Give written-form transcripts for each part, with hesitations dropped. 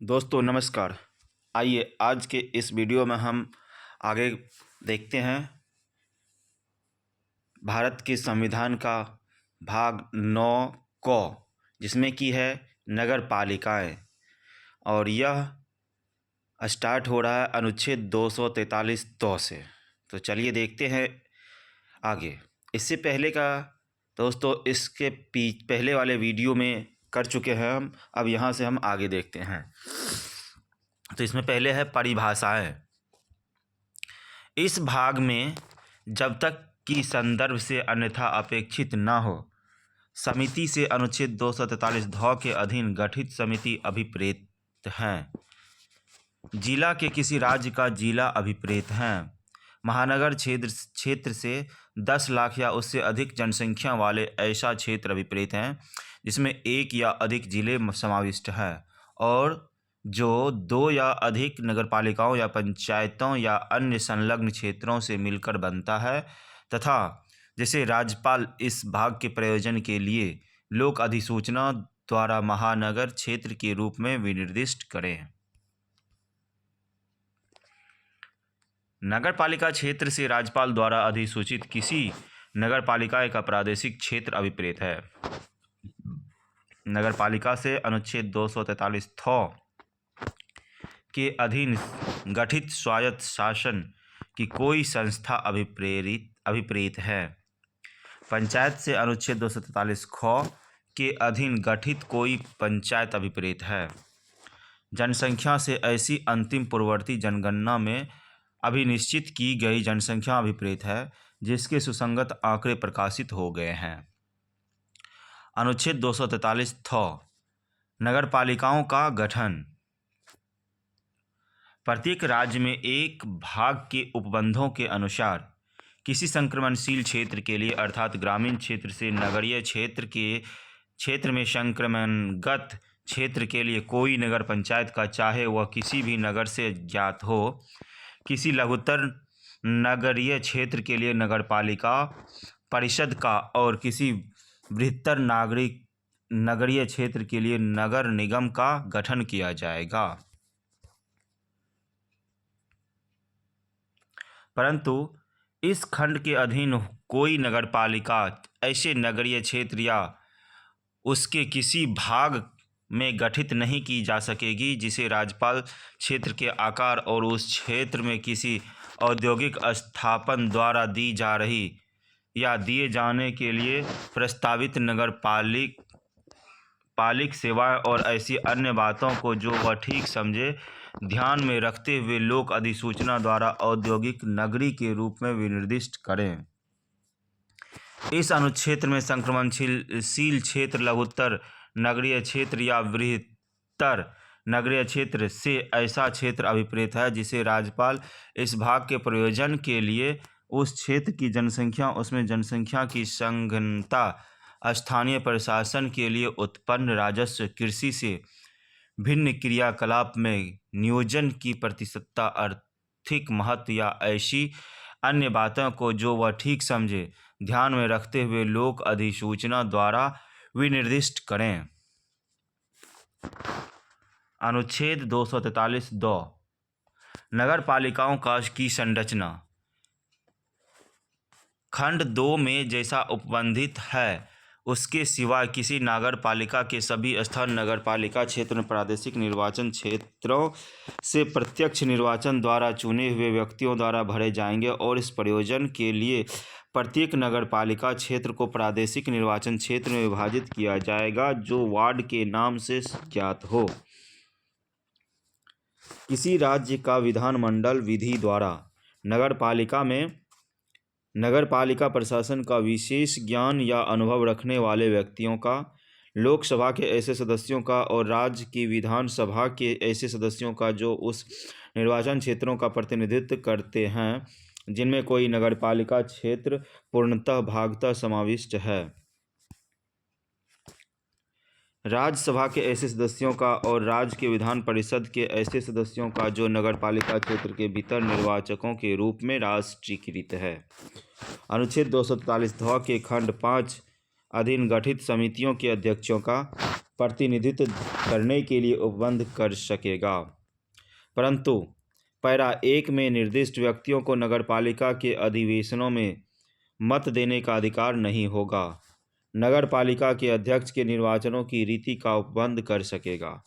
दोस्तों नमस्कार। आइए आज के इस वीडियो में हम आगे देखते हैं भारत के संविधान का भाग 9 क, जिसमें की है नगर पालिकाएँ। और यह स्टार्ट हो रहा है अनुच्छेद 243 से। तो चलिए देखते हैं आगे। इससे पहले का दोस्तों इसके पहले वाले वीडियो में कर चुके हैं हम। अब यहाँ से हम आगे देखते हैं। तो इसमें पहले है परिभाषाएं। इस भाग में जब तक कि संदर्भ से अन्यथा अपेक्षित न हो, समिति से अनुच्छेद 243 के अधीन गठित समिति अभिप्रेत हैं। जिला के किसी राज्य का जिला अभिप्रेत हैं। महानगर क्षेत्र से 10 लाख या उससे अधिक जनसंख्या वाले ऐसा क्षेत्र अभिप्रेत हैं जिसमें एक या अधिक जिले समाविष्ट हैं, और जो 2 या अधिक नगरपालिकाओं या पंचायतों या अन्य संलग्न क्षेत्रों से मिलकर बनता है, तथा जिसे राज्यपाल इस भाग के प्रयोजन के लिए लोक अधिसूचना द्वारा महानगर क्षेत्र के रूप में विनिर्दिष्ट करें। नगरपालिका क्षेत्र से राज्यपाल द्वारा अधिसूचित किसी नगरपालिका का प्रादेशिक क्षेत्र अभिप्रेत है। नगरपालिका से अनुच्छेद 243 के अधीन गठित स्वायत्त शासन की कोई संस्था अभिप्रेत है। पंचायत से अनुच्छेद 243 के अधीन गठित कोई पंचायत अभिप्रेत है। जनसंख्या से ऐसी अंतिम पूर्ववर्ती जनगणना में अभिनिश्चित की गई जनसंख्या अभिप्रेत है जिसके सुसंगत आंकड़े प्रकाशित हो गए हैं। अनुच्छेद 243 नगरपालिकाओं का गठन। प्रत्येक राज्य में एक भाग के उपबंधों के अनुसार किसी संक्रमणशील क्षेत्र के लिए अर्थात ग्रामीण क्षेत्र से नगरीय क्षेत्र में संक्रमणगत क्षेत्र के लिए कोई नगर पंचायत का, चाहे वह किसी भी नगर से ज्ञात हो, किसी लघुतर नगरीय क्षेत्र के लिए नगरपालिका परिषद का, और किसी बृहत्तर नगरीय क्षेत्र के लिए नगर निगम का गठन किया जाएगा। परंतु इस खंड के अधीन कोई नगरपालिका ऐसे नगरीय क्षेत्र या उसके किसी भाग में गठित नहीं की जा सकेगी जिसे राज्यपाल क्षेत्र के आकार और उस क्षेत्र में किसी औद्योगिक स्थापना द्वारा दी जा रही या दिए जाने के लिए प्रस्तावित नगरपालिक सेवाएं और ऐसी अन्य बातों को जो वह ठीक समझे ध्यान में रखते हुए लोक अधिसूचना द्वारा औद्योगिक नगरी के रूप में विनिर्दिष्ट करें। इस अनुच्छेद में संक्रमणशील क्षेत्र, लघुत्तर नगरीय क्षेत्र या बृहत्तर नगरीय क्षेत्र से ऐसा क्षेत्र अभिप्रेत है जिसे राज्यपाल इस भाग के प्रयोजन के लिए उस क्षेत्र की जनसंख्या, उसमें जनसंख्या की संघनता, स्थानीय प्रशासन के लिए उत्पन्न राजस्व, कृषि से भिन्न क्रियाकलाप में नियोजन की प्रतिशतता, आर्थिक महत्व या ऐसी अन्य बातों को जो वह ठीक समझे ध्यान में रखते हुए लोक अधिसूचना द्वारा विनिर्दिष्ट करें। अनुच्छेद 243 नगरपालिकाओं की संरचना। खंड 2 में जैसा उपबंधित है उसके सिवाय किसी नगरपालिका के सभी स्थान नगरपालिका क्षेत्र में प्रादेशिक निर्वाचन क्षेत्रों से प्रत्यक्ष निर्वाचन द्वारा चुने हुए व्यक्तियों द्वारा भरे जाएंगे, और इस प्रयोजन के लिए प्रत्येक नगरपालिका क्षेत्र को प्रादेशिक निर्वाचन क्षेत्र में विभाजित किया जाएगा जो वार्ड के नाम से ज्ञात हो। किसी राज्य का विधानमंडल विधि द्वारा नगरपालिका प्रशासन का विशेष ज्ञान या अनुभव रखने वाले व्यक्तियों का, लोकसभा के ऐसे सदस्यों का और राज्य की विधानसभा के ऐसे सदस्यों का जो उस निर्वाचन क्षेत्रों का प्रतिनिधित्व करते हैं जिनमें कोई नगरपालिका क्षेत्र पूर्णतः भागतः समाविष्ट है। राज्यसभा के ऐसे सदस्यों का और राज्य के विधान परिषद के ऐसे सदस्यों का जो नगरपालिका क्षेत्र के भीतर निर्वाचकों के रूप में राष्ट्रीयकृत है। अनुच्छेद 243 के खंड 5 अधीन गठित समितियों के अध्यक्षों का प्रतिनिधित्व करने के लिए उपबंध कर सकेगा, परंतु पैरा 1 में निर्दिष्ट व्यक्तियों को नगरपालिका के अधिवेशनों में मत देने का अधिकार नहीं होगा। नगरपालिका के अध्यक्ष के निर्वाचनों की रीति का उपबंध कर सकेगा।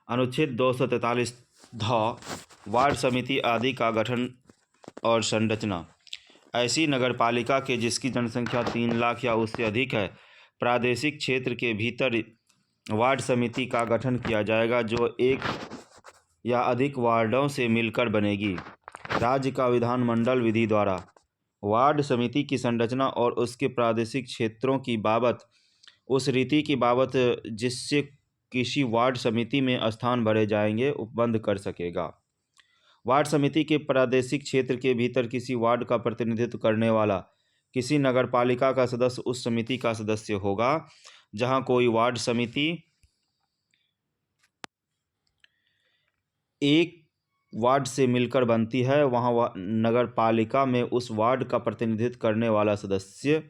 अनुच्छेद 243 वार्ड समिति आदि का गठन और संरचना। ऐसी नगरपालिका के जिसकी जनसंख्या 3 लाख या उससे अधिक है, प्रादेशिक क्षेत्र के भीतर वार्ड समिति का गठन किया जाएगा, जो 1 या अधिक वार्डों से मिलकर बनेगी। राज्य का विधानमंडल विधि द्वारा वार्ड समिति की संरचना और उसके प्रादेशिक क्षेत्रों की बाबत उस रीति की बाबत जिससे किसी वार्ड समिति में स्थान भरे जाएंगे उपबंध कर सकेगा। वार्ड समिति के प्रादेशिक क्षेत्र के भीतर किसी वार्ड का प्रतिनिधित्व करने वाला किसी नगरपालिका का सदस्य उस समिति का सदस्य होगा। जहां कोई वार्ड समिति एक वार्ड से मिलकर बनती है, वहां नगरपालिका में उस वार्ड का प्रतिनिधित्व करने वाला सदस्य,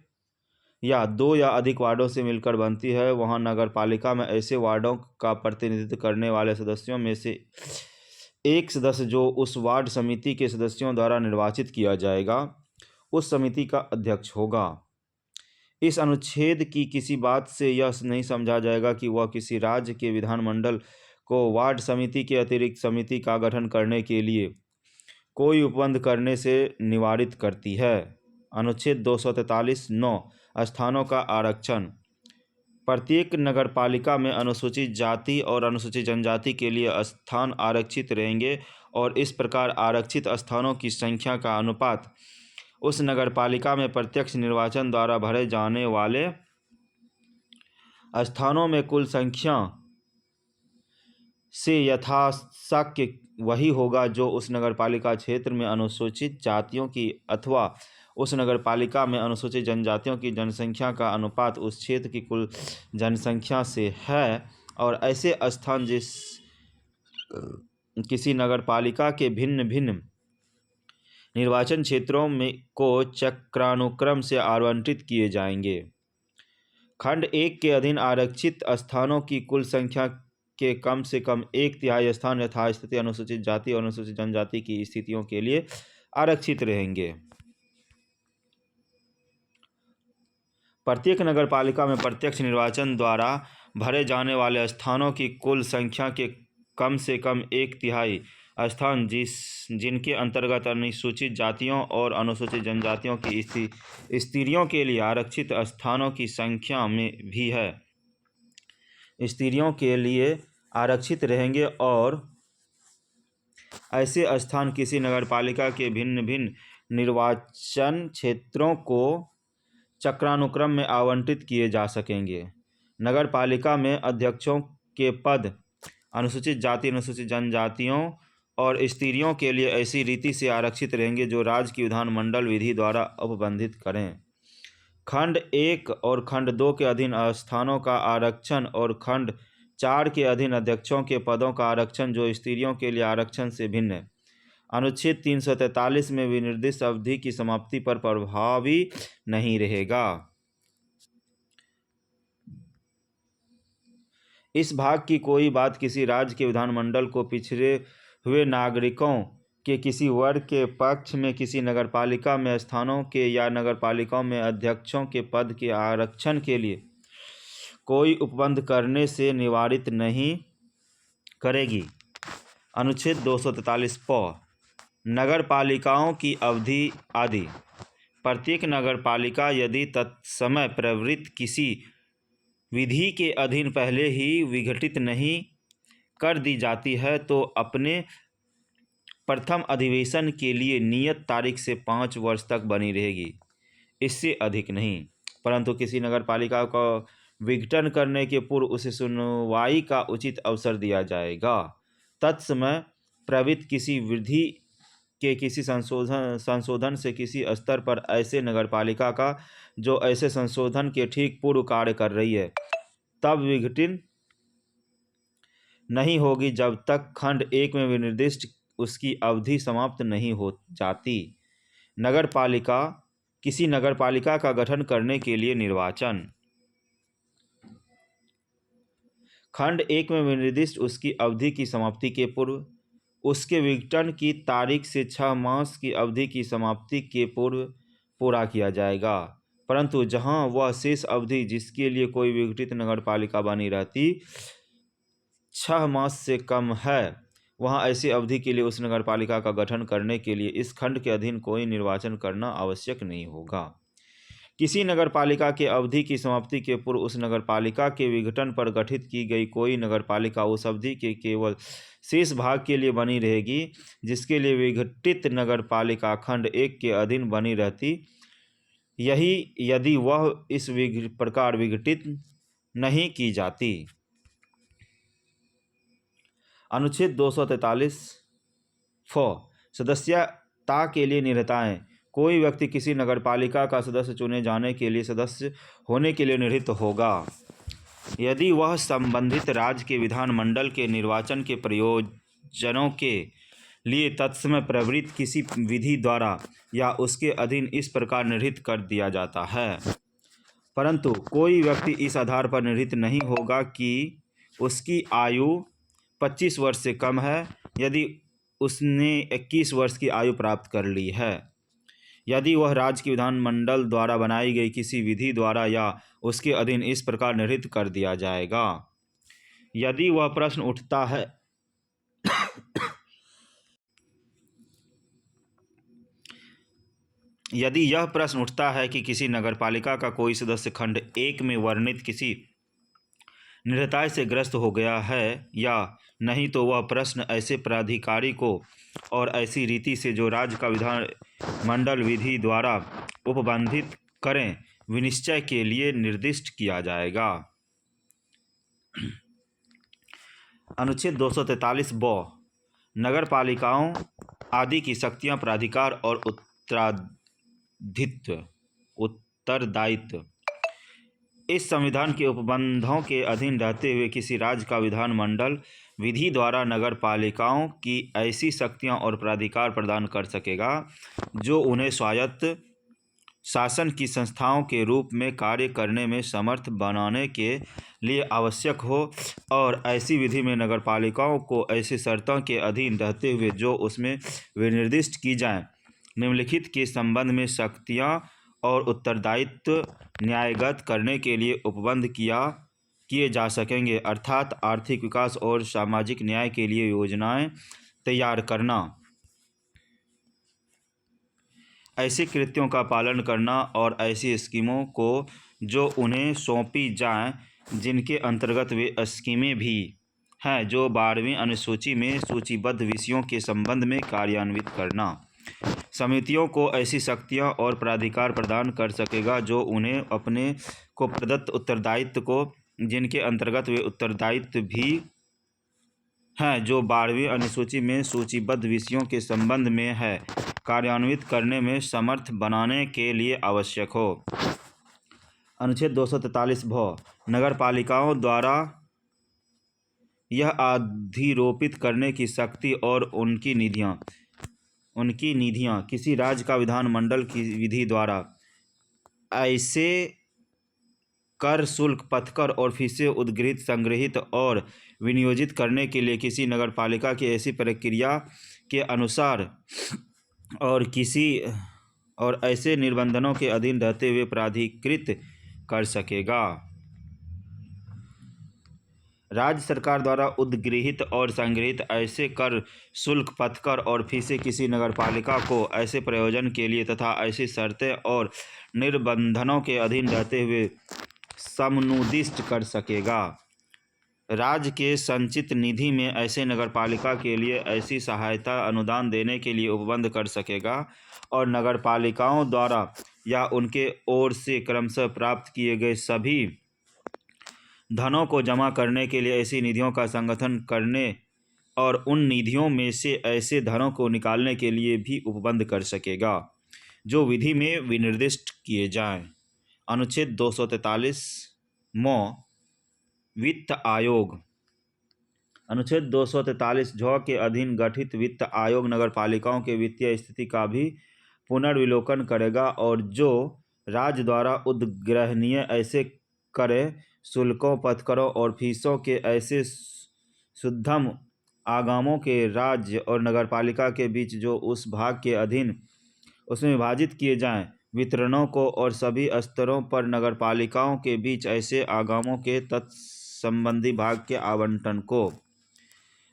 या 2 या अधिक वार्डों से मिलकर बनती है, वहां नगरपालिका में ऐसे वार्डों का प्रतिनिधित्व करने वाले सदस्यों में से एक सदस्य जो उस वार्ड समिति के सदस्यों द्वारा निर्वाचित किया जाएगा, उस समिति का अध्यक्ष होगा। इस अनुच्छेद की किसी बात से यह नहीं समझा जाएगा कि वह किसी राज्य के विधानमंडल को वार्ड समिति के अतिरिक्त समिति का गठन करने के लिए कोई उपबंध करने से निवारित करती है। अनुच्छेद 243(9) स्थानों का आरक्षण। प्रत्येक नगरपालिका में अनुसूचित जाति और अनुसूचित जनजाति के लिए स्थान आरक्षित रहेंगे और इस प्रकार आरक्षित स्थानों की संख्या का अनुपात उस नगरपालिका में प्रत्यक्ष निर्वाचन द्वारा भरे जाने वाले स्थानों में कुल संख्या से यथाशक्य वही होगा जो उस नगरपालिका क्षेत्र में अनुसूचित जातियों की अथवा उस नगरपालिका में अनुसूचित जनजातियों की जनसंख्या का अनुपात उस क्षेत्र की कुल जनसंख्या से है। और ऐसे स्थान जिस किसी नगरपालिका के भिन्न भिन्न निर्वाचन क्षेत्रों में को चक्रानुक्रम से आवंटित किए जाएंगे। खंड 1 के अधीन आरक्षित स्थानों की कुल संख्या के कम से कम 1/3 स्थान यथास्थिति अनुसूचित जाति और अनुसूचित जनजाति की स्थितियों के लिए आरक्षित रहेंगे। प्रत्येक नगरपालिका में प्रत्यक्ष निर्वाचन द्वारा भरे जाने वाले स्थानों की कुल संख्या के कम से कम 1/3 स्थान जिनके अंतर्गत अनुसूचित जातियों और अनुसूचित जनजातियों की स्त्रियों के लिए आरक्षित स्थानों की संख्या में भी है, स्त्रियों के लिए आरक्षित रहेंगे। और ऐसे स्थान किसी नगरपालिका के भिन्न भिन्न निर्वाचन क्षेत्रों को चक्रानुक्रम में आवंटित किए जा सकेंगे। नगरपालिका में अध्यक्षों के पद अनुसूचित जाति अनुसूचित जनजातियों और स्त्रियों के लिए ऐसी रीति से आरक्षित रहेंगे जो राज्य की विधानमंडल विधि द्वारा उपबंधित करें। खंड 1 और खंड 2 के अधीन स्थानों का आरक्षण और खंड 4 के अधीन अध्यक्षों के पदों का आरक्षण जो स्त्रियों के लिए आरक्षण से भिन्न है, अनुच्छेद 343 में विनिर्दिष्ट अवधि की समाप्ति पर प्रभावी नहीं रहेगा। इस भाग की कोई बात किसी राज्य के विधानमंडल को पिछड़े हुए नागरिकों के किसी वर्ग के पक्ष में किसी नगरपालिका में स्थानों के या नगरपालिकाओं में अध्यक्षों के पद के आरक्षण के लिए कोई उपबंध करने से निवारित नहीं करेगी। अनुच्छेद 243(प) नगरपालिकाओं की अवधि आदि। प्रत्येक नगरपालिका यदि तत्समय प्रवृत्त किसी विधि के अधीन पहले ही विघटित नहीं कर दी जाती है तो अपने प्रथम अधिवेशन के लिए नियत तारीख से 5 वर्ष तक बनी रहेगी, इससे अधिक नहीं। परंतु किसी नगरपालिका को विघटन करने के पूर्व उसे सुनवाई का उचित अवसर दिया जाएगा। तत्समय प्रवृत्त किसी विधि के किसी संशोधन से किसी स्तर पर ऐसे नगरपालिका का जो ऐसे संशोधन के ठीक पूर्व कार्य कर रही है तब विघटन नहीं होगी जब तक खंड 1 में विनिर्दिष्ट उसकी अवधि समाप्त नहीं हो जाती। नगरपालिका किसी नगरपालिका का गठन करने के लिए निर्वाचन। खंड 1 में विनिर्दिष्ट उसकी अवधि की समाप्ति के पूर्व उसके विघटन की तारीख से 6 मास की अवधि की समाप्ति के पूर्व पूरा किया जाएगा, परंतु जहां वह शेष अवधि जिसके लिए कोई विघटित नगरपालिका बनी रहती 6 मास से कम है, वहां ऐसी अवधि के लिए उस नगरपालिका का गठन करने के लिए इस खंड के अधीन कोई निर्वाचन करना आवश्यक नहीं होगा। किसी नगरपालिका के अवधि की समाप्ति के पूर्व उस नगरपालिका के विघटन पर गठित की गई कोई नगरपालिका उस अवधि के केवल शेष भाग के लिए बनी रहेगी जिसके लिए विघटित नगरपालिका खंड 1 के अधीन बनी रहती, यही यदि वह इस प्रकार विघटित नहीं की जाती। अनुच्छेद 243 सदस्यता के लिए निर्धाताएं। कोई व्यक्ति किसी नगरपालिका का सदस्य चुने जाने के लिए सदस्य होने के लिए निर्धारित होगा यदि वह संबंधित राज्य के विधानमंडल के निर्वाचन के प्रयोजनों के लिए तत्समय प्रवृत्त किसी विधि द्वारा या उसके अधीन इस प्रकार निर्धारित कर दिया जाता है। परंतु कोई व्यक्ति इस आधार पर निर्धारित नहीं होगा कि उसकी आयु 25 वर्ष से कम है यदि उसने 21 वर्ष की आयु प्राप्त कर ली है, यदि वह राज्य के विधानमंडल द्वारा बनाई गई किसी विधि द्वारा या उसके अधीन इस प्रकार निर्धारित कर दिया जाएगा। यदि वह प्रश्न उठता है यदि यह प्रश्न उठता है कि किसी नगरपालिका का कोई सदस्य खंड 1 में वर्णित किसी निर्धनता से ग्रस्त हो गया है या नहीं, तो वह प्रश्न ऐसे प्राधिकारी को और ऐसी रीति से जो राज्य का विधानमंडल विधि द्वारा उपबंधित करें विनिश्चय के लिए निर्दिष्ट किया जाएगा। अनुच्छेद 243 नगरपालिकाओं आदि की शक्तियां, प्राधिकार और उत्तरदायित्व। इस संविधान के उपबंधों के अधीन रहते हुए किसी राज्य का विधानमंडल विधि द्वारा नगरपालिकाओं की ऐसी शक्तियां और प्राधिकार प्रदान कर सकेगा जो उन्हें स्वायत्त शासन की संस्थाओं के रूप में कार्य करने में समर्थ बनाने के लिए आवश्यक हो, और ऐसी विधि में नगरपालिकाओं को ऐसी शर्तों के अधीन रहते हुए जो उसमें विनिर्दिष्ट की जाएं निम्नलिखित के संबंध में शक्तियां और उत्तरदायित्व न्यायगत करने के लिए उपबंध किए जा सकेंगे, अर्थात आर्थिक विकास और सामाजिक न्याय के लिए योजनाएं तैयार करना, ऐसे कृत्यों का पालन करना और ऐसी स्कीमों को जो उन्हें सौंपी जाएं जिनके अंतर्गत वे स्कीमें भी हैं जो 12वीं अनुसूची में सूचीबद्ध विषयों के संबंध में कार्यान्वित करना। समितियों को ऐसी शक्तियां और प्राधिकार प्रदान कर सकेगा जो उन्हें अपने को प्रदत्त उत्तरदायित्व को जिनके अंतर्गत वे उत्तरदायित्व भी हैं जो 12वीं अनुसूची में सूचीबद्ध विषयों के संबंध में है कार्यान्वित करने में समर्थ बनाने के लिए आवश्यक हो। अनुच्छेद 243 नगरपालिकाओं द्वारा यह अधिरोपित करने की शक्ति और उनकी निधियां किसी राज्य का विधानमंडल की विधि द्वारा ऐसे कर, शुल्क, पथकर और फीसें उद्गृहित, संग्रहित और विनियोजित करने के लिए किसी नगरपालिका की ऐसी प्रक्रिया के अनुसार और ऐसे निबंधनों के अधीन रहते हुए प्राधिकृत कर सकेगा। राज्य सरकार द्वारा उद्गृहित और संग्रहित ऐसे कर, शुल्क, पथकर और फीसें किसी नगरपालिका को ऐसे प्रयोजन के लिए तथा ऐसी शर्तें और निबंधनों के अधीन रहते हुए समुन्निष्ट कर सकेगा। राज्य के संचित निधि में ऐसे नगरपालिका के लिए ऐसी सहायता अनुदान देने के लिए उपबंध कर सकेगा और नगरपालिकाओं द्वारा या उनके ओर से क्रमशः प्राप्त किए गए सभी धनों को जमा करने के लिए ऐसी निधियों का संगठन करने और उन निधियों में से ऐसे धनों को निकालने के लिए भी उपबंध कर सकेगा जो विधि में विनिर्दिष्ट किए जाएं। अनुच्छेद 243 वित्त आयोग। अनुच्छेद 243 के अधीन गठित वित्त आयोग नगरपालिकाओं के वित्तीय स्थिति का भी पुनर्विलोकन करेगा और जो राज्य द्वारा उद्ग्रहणीय ऐसे करें, शुल्कों, पथकरों और फीसों के ऐसे शुद्धम आगमों के राज्य और नगरपालिका के बीच जो उस भाग के अधीन उसमें विभाजित किए जाएं, वितरणों को और सभी स्तरों पर नगरपालिकाओं के बीच ऐसे आगमों के तत्संबंधी भाग के आवंटन को,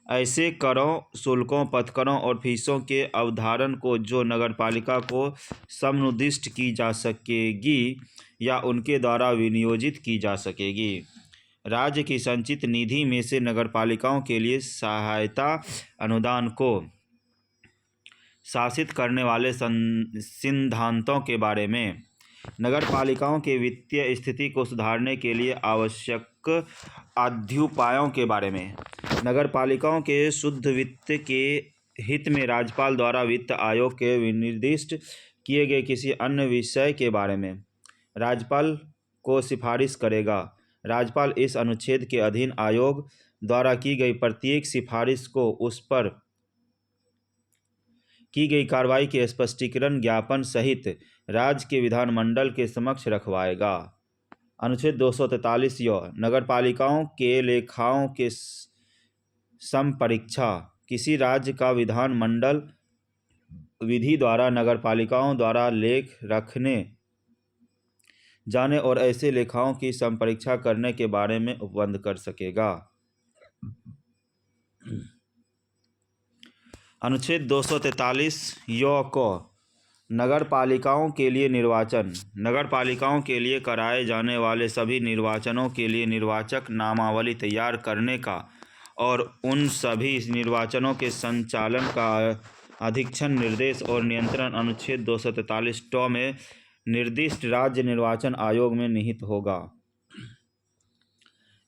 ऐसे करों, शुल्कों, पथकरों और फीसों के अवधारण को जो नगरपालिका को समनुदिष्ट की जा सकेगी या उनके द्वारा विनियोजित की जा सकेगी। राज्य की संचित निधि में से नगरपालिकाओं के लिए सहायता अनुदान को शासित करने वाले सिद्धांतों के बारे में, नगरपालिकाओं के वित्तीय स्थिति को सुधारने के लिए आवश्यक अध्युपायों के बारे में, नगरपालिकाओं के शुद्ध वित्त के हित में राज्यपाल द्वारा वित्त आयोग के विनिर्दिष्ट किए गए किसी अन्य विषय के बारे में राज्यपाल को सिफारिश करेगा। राज्यपाल इस अनुच्छेद के अधीन आयोग द्वारा की गई प्रत्येक सिफारिश को उस पर की गई कार्रवाई के स्पष्टीकरण ज्ञापन सहित राज्य के विधानमंडल के समक्ष रखवाएगा। अनुच्छेद 243 नगरपालिकाओं के लेखाओं के समपरीक्षा। किसी राज्य का विधानमंडल विधि द्वारा नगरपालिकाओं द्वारा लेख रखने जाने और ऐसे लेखाओं की समपरीक्षा करने के बारे में उपबंध कर सकेगा। अनुच्छेद 243 को नगरपालिकाओं के लिए निर्वाचन। नगरपालिकाओं के लिए कराए जाने वाले सभी निर्वाचनों के लिए निर्वाचक नामावली तैयार करने का और उन सभी निर्वाचनों के संचालन का अधीक्षण, निर्देश और नियंत्रण अनुच्छेद 243 में निर्दिष्ट राज्य निर्वाचन आयोग में निहित होगा।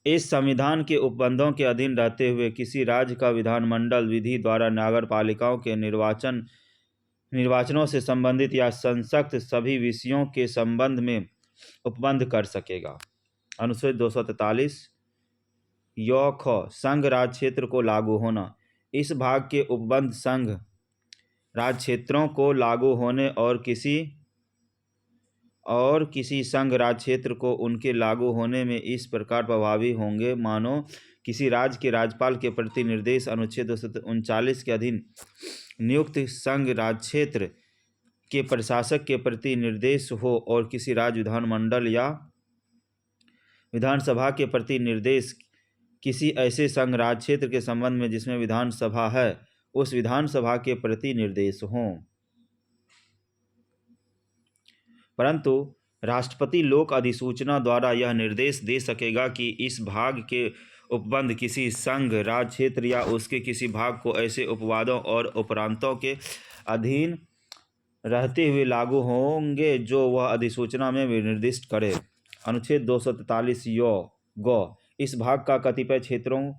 इस संविधान के उपबंधों के अधीन रहते हुए किसी राज्य का विधानमंडल विधि द्वारा नगरपालिकाओं के निर्वाचनों से संबंधित या संसक्त सभी विषयों के संबंध में उपबंध कर सकेगा। अनुच्छेद 243 संघ राज्य क्षेत्र को लागू होना। इस भाग के उपबंध संघ राज्य क्षेत्रों को लागू होने और किसी संघ राज्य क्षेत्र को उनके लागू होने में इस प्रकार प्रभावी होंगे मानो किसी राज्य के राज्यपाल के प्रति निर्देश अनुच्छेद 239 के अधीन नियुक्त संघ राज्य क्षेत्र के प्रशासक के प्रति निर्देश हो और किसी राज्य विधानमंडल या विधानसभा के प्रति निर्देश किसी ऐसे संघ राज्य क्षेत्र के संबंध में जिसमें विधानसभा है, उस विधानसभा के प्रति निर्देश हों। परंतु राष्ट्रपति लोक अधिसूचना द्वारा यह निर्देश दे सकेगा कि इस भाग के उपबंध किसी संघ राज्य क्षेत्र या उसके किसी भाग को ऐसे उपवादों और उपरांतों के अधीन रहते हुए लागू होंगे जो वह अधिसूचना में विनिर्दिष्ट करे। अनुच्छेद 243 इस भाग का कतिपय क्षेत्रों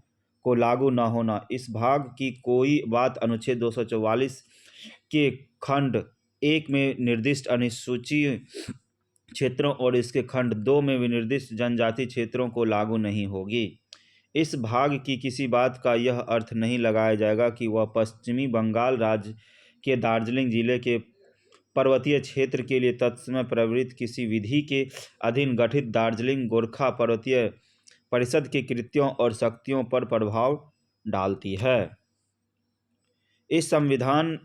को लागू न होना। इस भाग की कोई बात अनुच्छेद 244 के खंड 1 में निर्दिष्ट अनुसूचित क्षेत्रों और इसके खंड 2 में विनिर्दिष्ट जनजाति क्षेत्रों को लागू नहीं होगी। इस भाग की किसी बात का यह अर्थ नहीं लगाया जाएगा कि वह पश्चिमी बंगाल राज्य के दार्जिलिंग जिले के पर्वतीय क्षेत्र के लिए तत्समय प्रवृत्त किसी विधि के अधीन गठित दार्जिलिंग गोरखा पर्वतीय परिषद के कृत्यों और शक्तियों पर प्रभाव डालती है। इस संविधान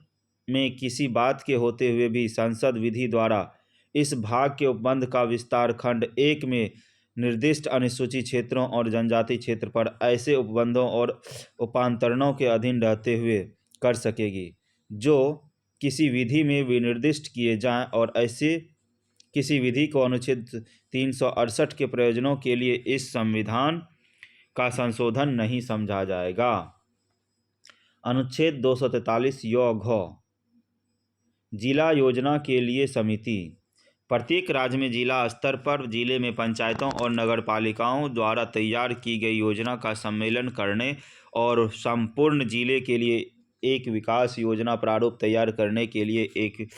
में किसी बात के होते हुए भी संसद विधि द्वारा इस भाग के उपबंध का विस्तार खंड 1 में निर्दिष्ट अनुसूचित क्षेत्रों और जनजाति क्षेत्र पर ऐसे उपबंधों और उपांतरणों के अधीन रहते हुए कर सकेगी जो किसी विधि में विनिर्दिष्ट किए जाएं और ऐसे किसी विधि को अनुच्छेद 368 के प्रयोजनों के लिए इस संविधान का संशोधन नहीं समझा जाएगा। अनुच्छेद 243 जिला योजना के लिए समिति। प्रत्येक राज्य में जिला स्तर पर जिले में पंचायतों और नगरपालिकाओं द्वारा तैयार की गई योजना का सम्मेलन करने और संपूर्ण जिले के लिए एक विकास योजना प्रारूप तैयार करने के लिए एक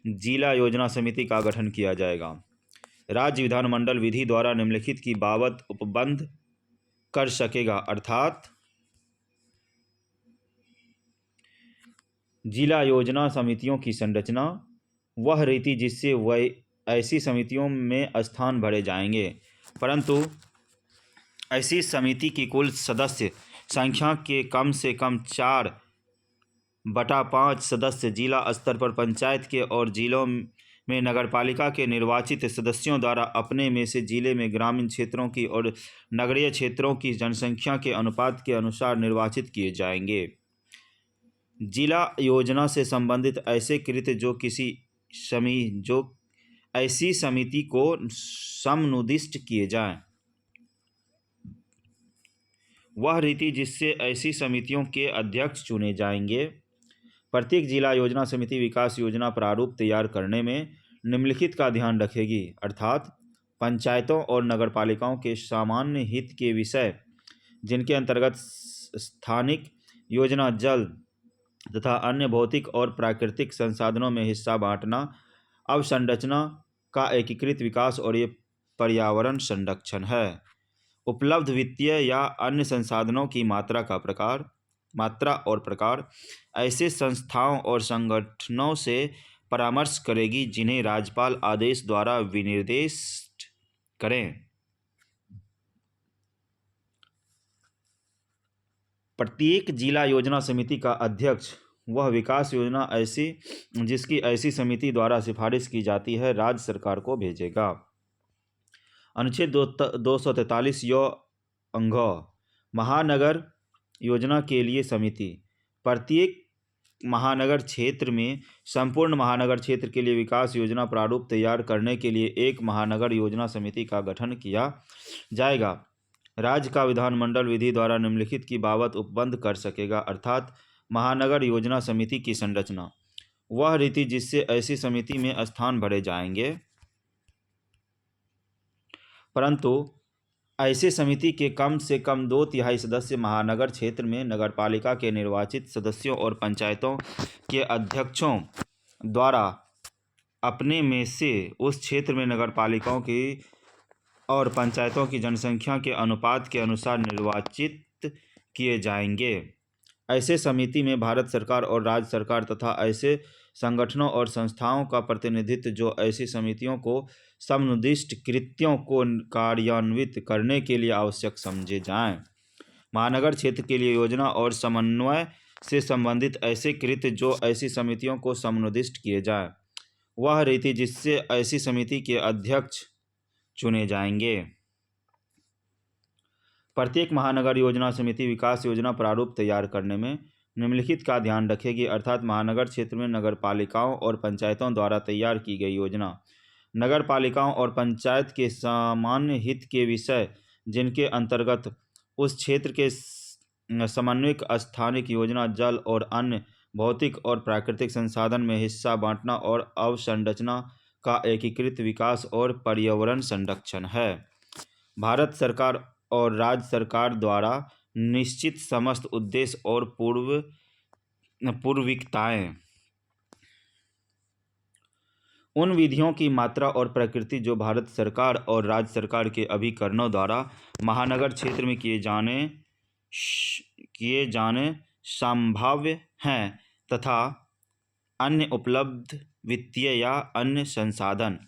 जिला योजना समिति का गठन किया जाएगा। राज्य विधानमंडल विधि द्वारा निम्नलिखित की बाबत उपबंध कर सकेगा, अर्थात जिला योजना समितियों की संरचना, वह रीति जिससे वह ऐसी समितियों में स्थान भरे जाएंगे, परंतु ऐसी समिति की कुल सदस्य संख्या के कम से कम 4/5 सदस्य जिला स्तर पर पंचायत के और जिलों में नगरपालिका के निर्वाचित सदस्यों द्वारा अपने में से जिले में ग्रामीण क्षेत्रों की और नगरीय क्षेत्रों की जनसंख्या के अनुपात के अनुसार निर्वाचित किए जाएंगे। जिला योजना से संबंधित ऐसे कृत्य जो ऐसी समिति को समनुदिष्ट किए जाएं, वह रीति जिससे ऐसी समितियों के अध्यक्ष चुने जाएंगे। प्रत्येक जिला योजना समिति विकास योजना प्रारूप तैयार करने में निम्नलिखित का ध्यान रखेगी, अर्थात पंचायतों और नगरपालिकाओं के सामान्य हित के विषय जिनके अंतर्गत स्थानिक योजना, जल तथा अन्य भौतिक और प्राकृतिक संसाधनों में हिस्सा बांटना, अवसंरचना का एकीकृत विकास और ये पर्यावरण संरक्षण है। उपलब्ध वित्तीय या अन्य संसाधनों की मात्रा और प्रकार ऐसे संस्थाओं और संगठनों से परामर्श करेगी जिन्हें राज्यपाल आदेश द्वारा विनिर्दिष्ट करें। प्रत्येक जिला योजना समिति का अध्यक्ष वह विकास योजना जिसकी ऐसी समिति द्वारा सिफारिश की जाती है राज्य सरकार को भेजेगा। अनुच्छेद 243 अंग महानगर योजना के लिए समिति। प्रत्येक महानगर क्षेत्र में संपूर्ण महानगर क्षेत्र के लिए विकास योजना प्रारूप तैयार करने के लिए एक महानगर योजना समिति का गठन किया जाएगा। राज्य का विधानमंडल विधि द्वारा निम्नलिखित की बाबत उपबंध कर सकेगा, अर्थात महानगर योजना समिति की संरचना, वह रीति जिससे ऐसी समिति में स्थान भरे जाएंगे, परंतु ऐसे समिति के कम से कम 2/3 सदस्य महानगर क्षेत्र में नगरपालिका के निर्वाचित सदस्यों और पंचायतों के अध्यक्षों द्वारा अपने में से उस क्षेत्र में नगरपालिकाओं की और पंचायतों की जनसंख्या के अनुपात के अनुसार निर्वाचित किए जाएंगे। ऐसे समिति में भारत सरकार और राज्य सरकार तथा ऐसे संगठनों और संस्थाओं का प्रतिनिधित्व जो ऐसी समितियों को समनुदिष्ट कृत्यों को कार्यान्वित करने के लिए आवश्यक समझे जाएं। महानगर क्षेत्र के लिए योजना और समन्वय से संबंधित ऐसे कृत्य जो ऐसी समितियों को समनुदिष्ट किए जाएं, वह रीति जिससे ऐसी समिति के अध्यक्ष चुने जाएंगे। प्रत्येक महानगर योजना समिति विकास योजना प्रारूप तैयार करने में निम्नलिखित का ध्यान रखेगी, अर्थात महानगर क्षेत्र में नगरपालिकाओं और पंचायतों द्वारा तैयार की गई योजना, नगरपालिकाओं और पंचायत के सामान्य हित के विषय जिनके अंतर्गत उस क्षेत्र के समन्वयक स्थानिक योजना, जल और अन्य भौतिक और प्राकृतिक संसाधन में हिस्सा बांटना और अवसंरचना का एकीकृत विकास और पर्यावरण संरक्षण है। भारत सरकार और राज्य सरकार द्वारा निश्चित समस्त उद्देश्य और पूर्विकताएं, उन विधियों की मात्रा और प्रकृति जो भारत सरकार और राज्य सरकार के अभिकरणों द्वारा महानगर क्षेत्र में किए जाने संभाव्य हैं तथा अन्य उपलब्ध वित्तीय या अन्य संसाधन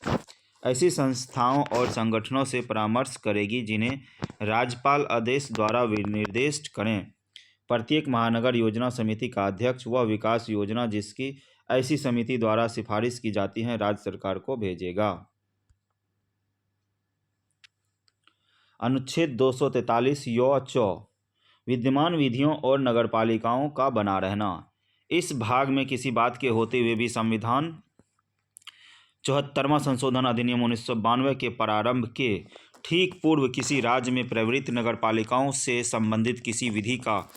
ऐसी संस्थाओं और संगठनों से परामर्श करेगी जिन्हें राज्यपाल आदेश द्वारा विनिर्दिष्ट करें। प्रत्येक महानगर योजना समिति का अध्यक्ष वह विकास योजना जिसकी ऐसी समिति द्वारा सिफारिश की जाती है राज्य सरकार को भेजेगा। अनुच्छेद 243 विद्यमान विधियों और नगरपालिकाओं का बना रहना। इस भाग में किसी बात के होते हुए भी संविधान 74वां संशोधन अधिनियम 1992 के प्रारंभ के ठीक पूर्व किसी राज्य में प्रवृत्त नगरपालिकाओं से संबंधित किसी विधि का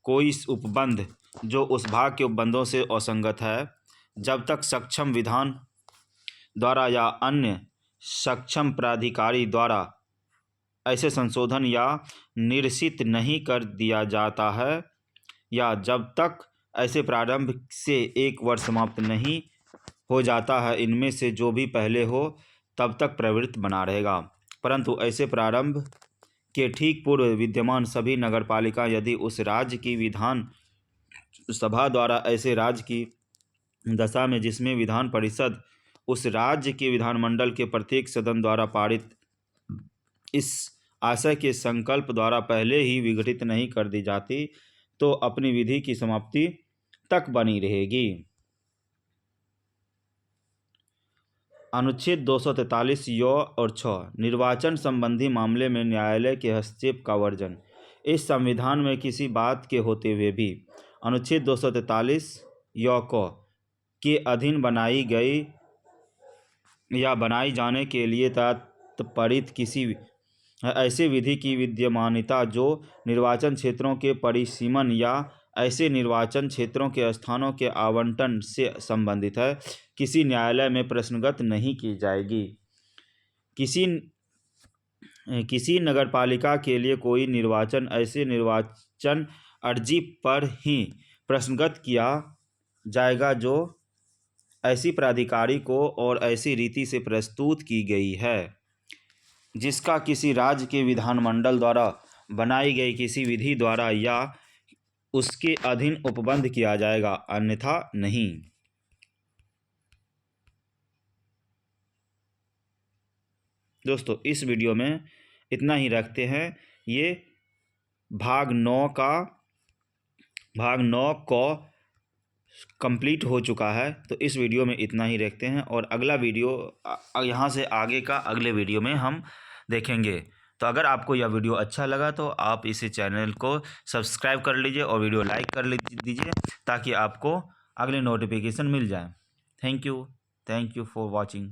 कोई उपबंध जो उस भाग के उपबंधों से असंगत है, जब तक सक्षम विधान द्वारा या अन्य सक्षम प्राधिकारी द्वारा ऐसे संशोधन या निरसित नहीं कर दिया जाता है, या जब तक ऐसे प्रारंभ से 1 वर्ष समाप्त नहीं हो जाता है, इनमें से जो भी पहले हो तब तक प्रवृत्त बना रहेगा। परंतु ऐसे प्रारंभ के ठीक पूर्व विद्यमान सभी नगरपालिका यदि उस राज्य की विधान सभा द्वारा ऐसे राज्य की दशा में जिसमें विधान परिषद उस राज्य के विधानमंडल के प्रत्येक सदन द्वारा पारित इस आशय के संकल्प द्वारा पहले ही विघटित नहीं कर दी जाती तो अपनी विधि की समाप्ति तक बनी रहेगी। अनुच्छेद 243 य और 6 निर्वाचन संबंधी मामले में न्यायालय के हस्तक्षेप का वर्जन। इस संविधान में किसी बात के होते हुए भी अनुच्छेद 243 य क के अधीन बनाई गई या बनाई जाने के लिए तत्परित किसी ऐसे विधि की विद्यमानता जो निर्वाचन क्षेत्रों के परिसीमन या ऐसे निर्वाचन क्षेत्रों के स्थानों के आवंटन से संबंधित है, किसी न्यायालय में प्रश्नगत नहीं की जाएगी। किसी नगरपालिका के लिए कोई निर्वाचन ऐसे निर्वाचन अर्जी पर ही प्रश्नगत किया जाएगा जो ऐसी प्राधिकारी को और ऐसी रीति से प्रस्तुत की गई है जिसका किसी राज्य के विधानमंडल द्वारा बनाई गई किसी विधि द्वारा या उसके अधीन उपबंध किया जाएगा, अन्यथा नहीं। दोस्तों इस वीडियो में इतना ही रखते हैं। ये भाग 9 को कंप्लीट हो चुका है, तो इस वीडियो में इतना ही रखते हैं और अगला वीडियो यहाँ से आगे का अगले वीडियो में हम देखेंगे। तो अगर आपको यह वीडियो अच्छा लगा तो आप इसे चैनल को सब्सक्राइब कर लीजिए और वीडियो लाइक कर दीजिए ताकि आपको अगले नोटिफिकेशन मिल जाए। Thank you for watching.